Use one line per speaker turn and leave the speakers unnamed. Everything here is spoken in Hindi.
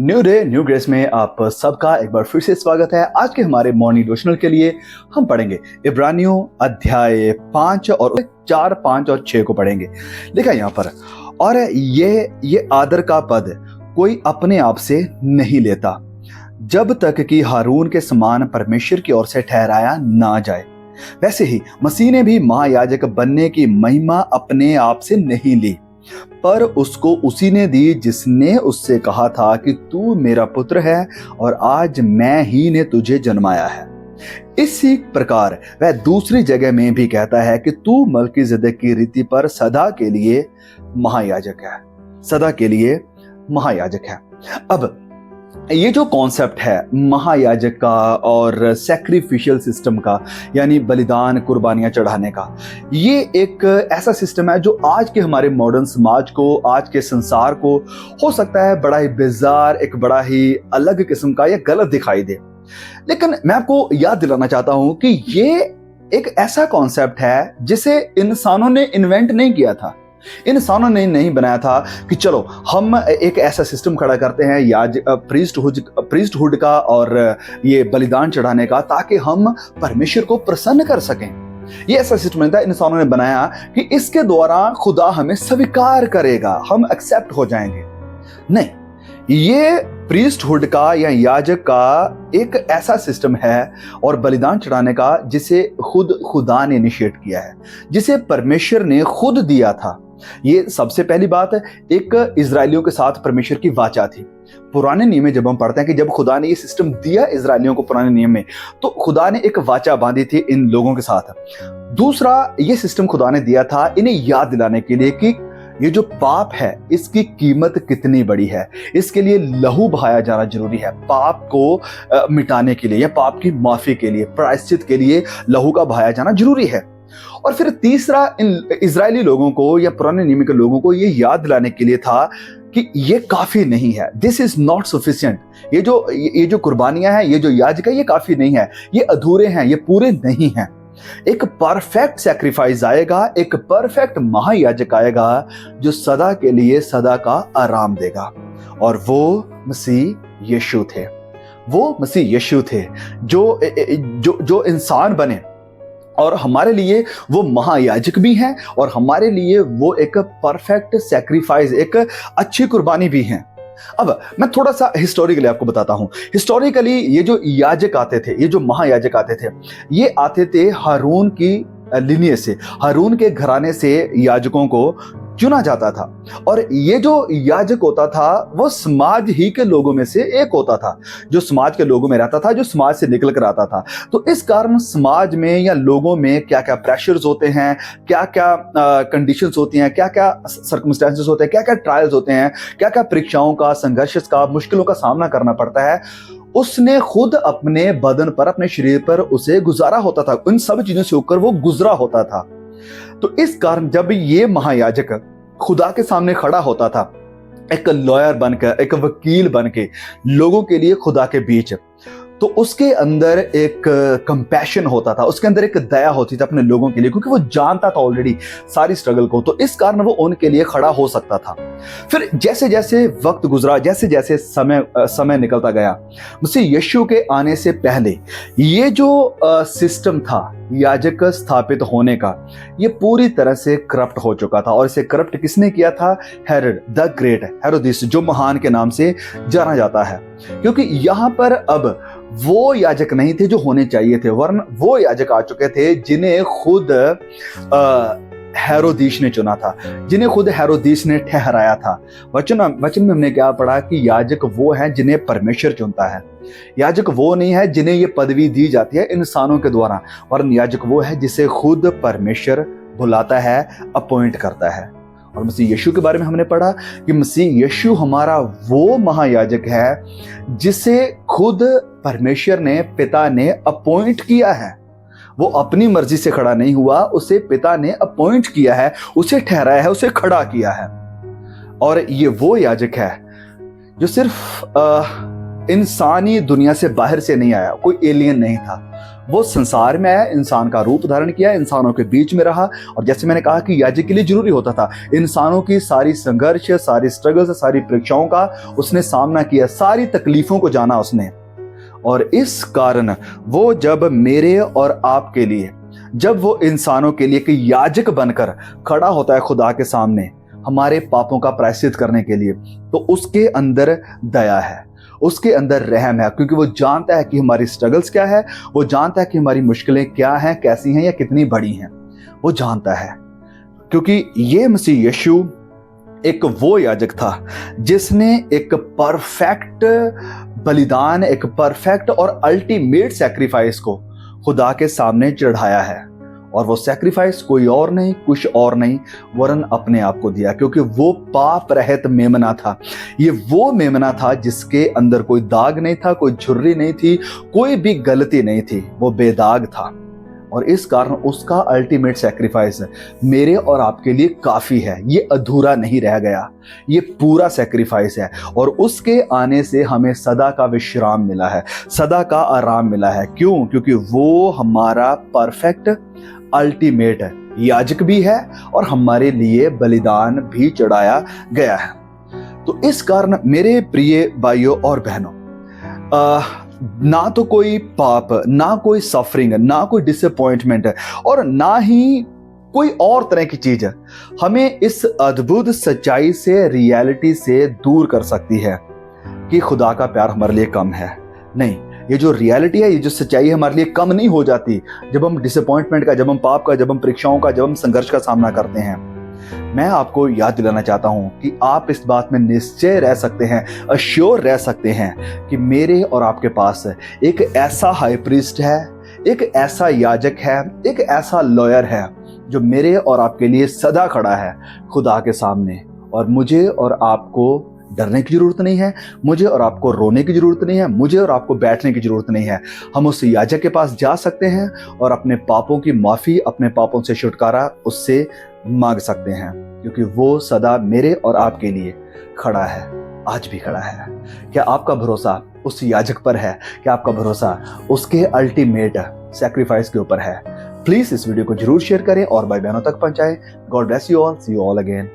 न्यू डे न्यू ग्रेस में आप सबका एक बार फिर से स्वागत है। आज के हमारे मॉर्निंग डिवोशनल के लिए हम पढ़ेंगे इब्रानियों अध्याय 5 और 4, 5 और 6 को पढ़ेंगे। लिखा यहाँ पर, और ये आदर का पद कोई अपने आप से नहीं लेता जब तक कि हारून के समान परमेश्वर की ओर से ठहराया ना जाए। वैसे ही मसीह ने भी महायाजक बनने की महिमा अपने आप से नहीं ली, पर उसको उसी ने दी जिसने उससे कहा था कि तू मेरा पुत्र है और आज मैं ही ने तुझे जन्माया है। इसी प्रकार वह दूसरी जगह में भी कहता है कि तू मलकीजेदेक की रीति पर सदा के लिए महायाजक है, सदा के लिए महायाजक है। अब ये जो कॉन्सेप्ट है महायाजक का और सैक्रिफिशियल सिस्टम का, यानी बलिदान कुर्बानियां चढ़ाने का, ये एक ऐसा सिस्टम है जो आज के हमारे मॉडर्न समाज को, आज के संसार को हो सकता है बड़ा ही बिजार, एक बड़ा ही अलग किस्म का या गलत दिखाई दे। लेकिन मैं आपको याद दिलाना चाहता हूं कि ये एक ऐसा कॉन्सेप्ट है जिसे इंसानों ने इन्वेंट नहीं किया था। इंसानों ने नहीं बनाया था कि चलो हम एक ऐसा सिस्टम खड़ा करते हैं प्रीस्टहुड का और ये बलिदान चढ़ाने का, ताकि हम परमेश्वर को प्रसन्न कर सकें। ये ऐसा सिस्टम नहीं था, इंसानों ने बनाया कि इसके द्वारा खुदा हमें स्वीकार करेगा, हम एक्सेप्ट हो जाएंगे। नहीं, ये प्रीस्टहुड का या याजक का एक ऐसा सिस्टम है और बलिदान चढ़ाने का जिसे खुद खुदा ने इनिशिएट किया है, जिसे परमेश्वर ने खुद दिया था। ये सबसे पहली बात है, एक इजरायलियों के साथ परमेश्वर की वाचा थी। पुराने नियम में जब हम पढ़ते हैं कि जब खुदा ने ये सिस्टम दिया इजरायलियों को पुराने नियम में, तो खुदा ने एक वाचा बांधी थी इन लोगों के साथ। दूसरा, ये सिस्टम खुदा ने दिया था इन्हें याद दिलाने के लिए कि ये जो पाप है इसकी कीमत कितनी बड़ी है, इसके लिए लहू बहाया जाना जरूरी है। पाप को मिटाने के लिए या पाप की माफी के लिए, प्रायश्चित के लिए लहू का बहाया जाना जरूरी है। और फिर तीसरा, इन इजरायली लोगों को या पुराने नियम के लोगों को ये याद दिलाने के लिए था कि ये काफी नहीं है, दिस इज नॉट सफिशिएंट। ये जो कुर्बानियां हैं, ये जो याजक है, ये काफी नहीं है, ये अधूरे हैं, ये पूरे नहीं हैं। एक परफेक्ट सैक्रिफाइस आएगा, एक परफेक्ट महायाजक आएगा जो सदा के लिए सदा का आराम देगा, और वो मसीह यीशु थे। वो मसीह यीशु थे जो इंसान बने, और हमारे लिए वो महायाजक भी हैं और हमारे लिए वो एक परफेक्ट सैक्रिफाइस, एक अच्छी कुर्बानी भी हैं। अब मैं थोड़ा सा हिस्टोरिकली आपको बताता हूं। हिस्टोरिकली ये जो याजक आते थे, ये जो महायाजक आते थे, ये आते थे हारून की लिनियज से, हारून के घराने से याजकों को चुना जाता था। और ये जो याजक होता था वो समाज ही के लोगों में से एक होता था, जो समाज के लोगों में रहता था, जो समाज से निकल कर आता था। तो इस कारण समाज में या लोगों में क्या क्या प्रेशर्स होते हैं, क्या क्या कंडीशंस होती हैं, क्या क्या सर्कमस्टेंसेस होते हैं, क्या क्या ट्रायल्स होते हैं, क्या क्या परीक्षाओं का, संघर्ष का, मुश्किलों का सामना करना पड़ता है, उसने खुद अपने बदन पर, अपने शरीर पर उसे गुजारा होता था। उन सब चीजों से होकर वो गुजरा होता था। तो इस कारण जब ये महायाजक खुदा के सामने खड़ा होता था, एक लॉयर बनकर, एक वकील बनके लोगों के लिए खुदा के बीच, तो उसके अंदर एक कंपैशन होता था, उसके अंदर एक दया होती थी अपने लोगों के लिए, क्योंकि वो जानता था ऑलरेडी सारी स्ट्रगल को। तो इस कारण वो उनके लिए खड़ा हो सकता था। फिर जैसे जैसे वक्त गुजरा, जैसे जैसे समय निकलता गया, मसीह यीशु के आने से पहले ये जो सिस्टम था याजक स्थापित होने का, ये पूरी तरह से करप्ट हो चुका था। और इसे करप्ट किसने किया था? हेरोड द ग्रेट, हेरोदिस, जो महान के नाम से जाना जाता है। क्योंकि यहाँ पर अब वो याजक नहीं थे जो होने चाहिए थे, वरन वो याजक आ चुके थे जिन्हें खुद हेरोदिस ने चुना था, जिन्हें खुद हेरोदिस ने ठहराया था। वचन में हमने क्या पढ़ा कि याजक वो हैं जिन्हें परमेश्वर चुनता है। याजक वो नहीं है जिन्हें ये पदवी दी जाती है इंसानों के द्वारा, वरन याजक वो है जिसे खुद परमेश्वर बुलाता है, अपॉइंट करता है। और मसीह यीशु के बारे में हमने पढ़ा कि मसीह यीशु हमारा वो महायाजक है जिसे खुद परमेश्वर ने, पिता ने अपॉइंट किया है। वो अपनी मर्जी से खड़ा नहीं हुआ, उसे पिता ने अपॉइंट किया है, उसे ठहराया है, उसे खड़ा किया है। और ये वो याजक है जो सिर्फ इंसानी दुनिया से बाहर से नहीं आया, कोई एलियन नहीं था। वो संसार में आया, इंसान का रूप धारण किया, इंसानों के बीच में रहा। और जैसे मैंने कहा कि याजक के लिए जरूरी होता था, इंसानों की सारी संघर्ष, सारी स्ट्रगल्स, सारी परीक्षाओं का उसने सामना किया, सारी तकलीफों को जाना उसने। और इस कारण वो जब मेरे और आपके लिए, जब वो इंसानों के लिए कि याजक बनकर खड़ा होता है खुदा के सामने हमारे पापों का प्रायश्चित करने के लिए, तो उसके अंदर दया है, उसके अंदर रहम है, क्योंकि वो जानता है कि हमारी स्ट्रगल्स क्या है, वो जानता है कि हमारी मुश्किलें क्या हैं, कैसी हैं या कितनी बड़ी हैं, वो जानता है। क्योंकि ये मसीह यीशु एक वो याजक था जिसने एक परफेक्ट बलिदान, एक परफेक्ट और अल्टीमेट सैक्रिफाइस को खुदा के सामने चढ़ाया है। और वो सैक्रिफाइस कोई और नहीं, कुछ और नहीं, वरन अपने आप को दिया, क्योंकि वो पाप रहित मेमना था। ये वो मेमना था जिसके अंदर कोई दाग नहीं था, कोई झुर्री नहीं थी, कोई भी गलती नहीं थी, वो बेदाग था। और इस कारण उसका अल्टीमेट सैक्रिफाइस मेरे और आपके लिए काफी है। ये अधूरा नहीं रह गया, ये पूरा सैक्रिफाइस है। और उसके आने से हमें सदा का विश्राम मिला है, सदा का आराम मिला है। क्यों? क्योंकि वो हमारा परफेक्ट अल्टीमेट याजक भी है और हमारे लिए बलिदान भी चढ़ाया गया है। तो इस कारण मेरे प्रिय भाइयों और बहनों, ना तो कोई पाप, ना कोई सफरिंग, ना कोई डिसअपॉइंटमेंट और ना ही कोई और तरह की चीज हमें इस अद्भुत सच्चाई से, रियलिटी से दूर कर सकती है कि खुदा का प्यार हमारे लिए कम है। नहीं, ये जो रियलिटी है, ये जो सच्चाई है, हमारे लिए कम नहीं हो जाती जब हम डिसअपॉइंटमेंट का, जब हम पाप का, जब हम परीक्षाओं का, जब हम संघर्ष का सामना करते हैं। मैं आपको याद दिलाना चाहता हूं कि आप इस बात में निश्चय रह सकते हैं, अश्योर रह सकते हैं कि मेरे और आपके पास एक ऐसा हाई प्रीस्ट है, एक ऐसा याजक है, एक ऐसा लॉयर है जो मेरे और आपके लिए सदा खड़ा है खुदा के सामने। और मुझे और आपको डरने की जरूरत नहीं है, मुझे और आपको रोने की जरूरत नहीं है, मुझे और आपको बैठने की जरूरत नहीं है। हम उस याजक के पास जा सकते हैं और अपने पापों की माफी, अपने पापों से छुटकारा उससे मांग सकते हैं, क्योंकि वो सदा मेरे और आपके लिए खड़ा है, आज भी खड़ा है। क्या आपका भरोसा उस याजक पर है? क्या आपका भरोसा उसके अल्टीमेट सैक्रिफाइस के ऊपर है? प्लीज इस वीडियो को जरूर शेयर करें और भाई बहनों तक पहुंचाएं। God bless you all, see you all again.